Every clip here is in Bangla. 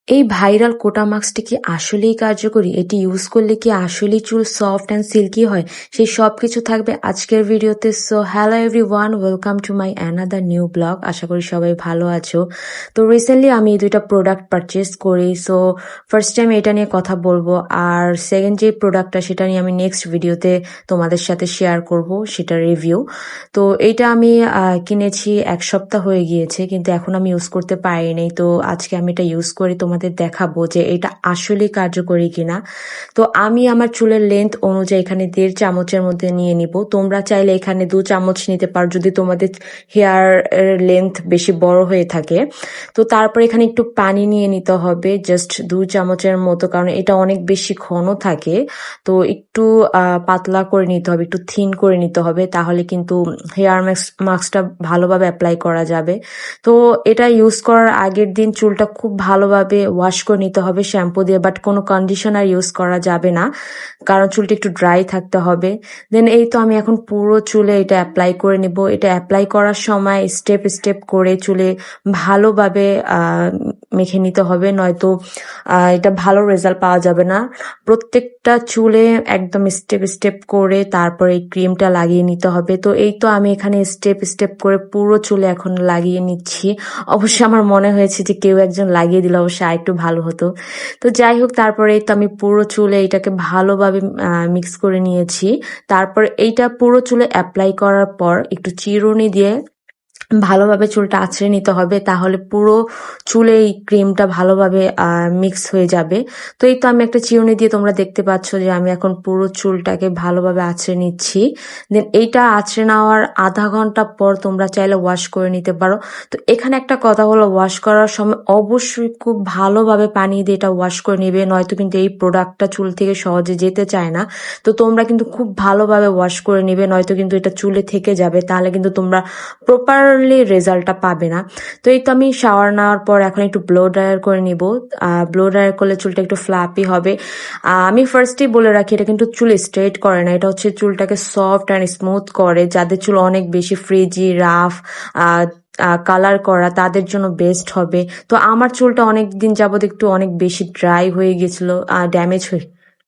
এই ভাইরাল কোটা মাস্কটি কি আসলেই কার্যকরী? এটি ইউজ করলে কি আসলেই চুল সফট অ্যান্ড সিল্কি হয়? সেই সব কিছু থাকবে আজকের ভিডিওতে। So hello everyone, welcome to my another new blog. আশা করি সবাই ভালো আছো। তো রিসেন্টলি আমি এই দুইটা প্রোডাক্ট পারচেস করি। সো ফার্স্ট টাইম এটা নিয়ে কথা বলবো, আর সেকেন্ড যে প্রোডাক্টটা সেটা নিয়ে আমি নেক্সট ভিডিওতে তোমাদের সাথে শেয়ার করব, সেটা রিভিউ। তো এইটা আমি কিনেছি 1 সপ্তাহ হয়ে গিয়েছে, কিন্তু এখন আমি ইউজ করতে পারিনি। তো আজকে আমি এটা ইউজ করে তোমাদের দেখাবো যে এটা আসলেই কার্যকরী কিনা। তো আমি আমার চুলের লেন্থ অনুযায়ী এখানে 1.5 চামচের মধ্যে নিয়ে নিব। তোমরা চাইলে এখানে 2 চামচ নিতে পারো যদি তোমাদের হেয়ার লেন্থ বেশি বড় হয়ে থাকে। তো তারপর এখানে একটু পানি নিয়ে নিতে হবে, জাস্ট 2 চামচের মতো, কারণ এটা অনেক বেশি ঘন থাকে। তো একটু পাতলা করে নিতে হবে, একটু থিন করে নিতে হবে, তাহলে কিন্তু হেয়ার মাস্কটা ভালোভাবে অ্যাপ্লাই করা যাবে। তো এটা ইউজ করার আগের দিন চুলটা খুব ভালোভাবে ওয়াশ করে নিতে হবে শ্যাম্পু দিয়ে, বাট কোনো কন্ডিশনার ইউজ করা যাবে না, কারণ চুলটা একটু ড্রাই থাকতে হবে। দেন এই তো আমি এখন পুরো চুলে এটা অ্যাপ্লাই করে নিব। এটা অ্যাপ্লাই করার সময় স্টেপ স্টেপ করে চুলে ভালোভাবে মেখে নিতে হবে, নয়তো এটা ভালো রেজাল্ট পাওয়া যাবে না। প্রত্যেকটা চুলে একদম স্টেপ স্টেপ করে তারপরে এই ক্রিমটা লাগিয়ে নিতে হবে। তো এই তো আমি এখানে স্টেপ স্টেপ করে পুরো চুলে এখন লাগিয়ে নিচ্ছি। অবশ্যই আমার মনে হয়েছে যে কেউ একজন লাগিয়ে দিলে অবশ্যই আরেকটু ভালো হতো। তো যাই হোক, তারপরে এই তো আমি পুরো চুলে এটাকে ভালোভাবে মিক্স করে নিয়েছি। তারপর এইটা পুরো চুলে অ্যাপ্লাই করার পর একটু চিরুনি দিয়ে ভালোভাবে চুলটা আঁচড়ে নিতে হবে, তাহলে পুরো চুলে এই ক্রিমটা ভালোভাবে মিক্স হয়ে যাবে। তো এই তো আমি একটা চিরুনি দিয়ে, তোমরা দেখতে পাচ্ছ যে আমি এখন পুরো চুলটাকে ভালোভাবে আঁচড়ে নিচ্ছি। দেন এইটা আঁচড়ে নেওয়ার আধা ঘন্টা পর তোমরা চাইলে ওয়াশ করে নিতে পারো। তো এখানে একটা কথা হলো, ওয়াশ করার সময় অবশ্যই খুব ভালোভাবে পানি দিয়ে এটা ওয়াশ করে নিবে, নয়তো কিন্তু এই প্রোডাক্টটা চুল থেকে সহজে যেতে চায় না। তো তোমরা কিন্তু খুব ভালোভাবে ওয়াশ করে নিবে, নয়তো কিন্তু এটা চুলে থেকে যাবে, তাহলে কিন্তু তোমরা প্রপারলি রেজাল্টটা পাবে না। তো এই তো আমি শাওয়ার নেওয়ার পর এখন একটু ব্লো ড্রায়ার করে নিব। ব্লো ড্রায়ার করলে চুলটা একটু ফ্লাপি হবে। আমি ফার্স্টেই বলে রাখি, এটা কিন্তু চুল স্ট্রেট করে না, এটা হচ্ছে চুলটাকে সফট অ্যান্ড স্মুথ করে। যাদের চুল অনেক বেশি ফ্রিজি, রাফ, কালার করা, তাদের জন্য বেস্ট হবে। তো আমার চুলটা অনেক দিন যাবত একটু অনেক বেশি ড্রাই হয়ে গেছিল, ড্যামেজ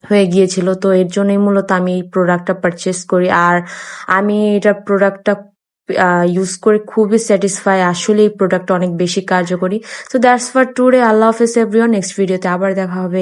হয়ে গিয়েছিল। তো এর জন্যই মূলত আমি এই প্রোডাক্টটা পারচেস করি, আর আমি এটা প্রোডাক্টটা ইউজ করে খুবই স্যাটিসফাই। আসলে এই প্রোডাক্ট অনেক বেশি কার্যকরী। তো দ্যাটস ফর টুডে। আল্লাহ হাফেজ এভরিওয়ান। নেক্সট ভিডিওতে আবার দেখা হবে।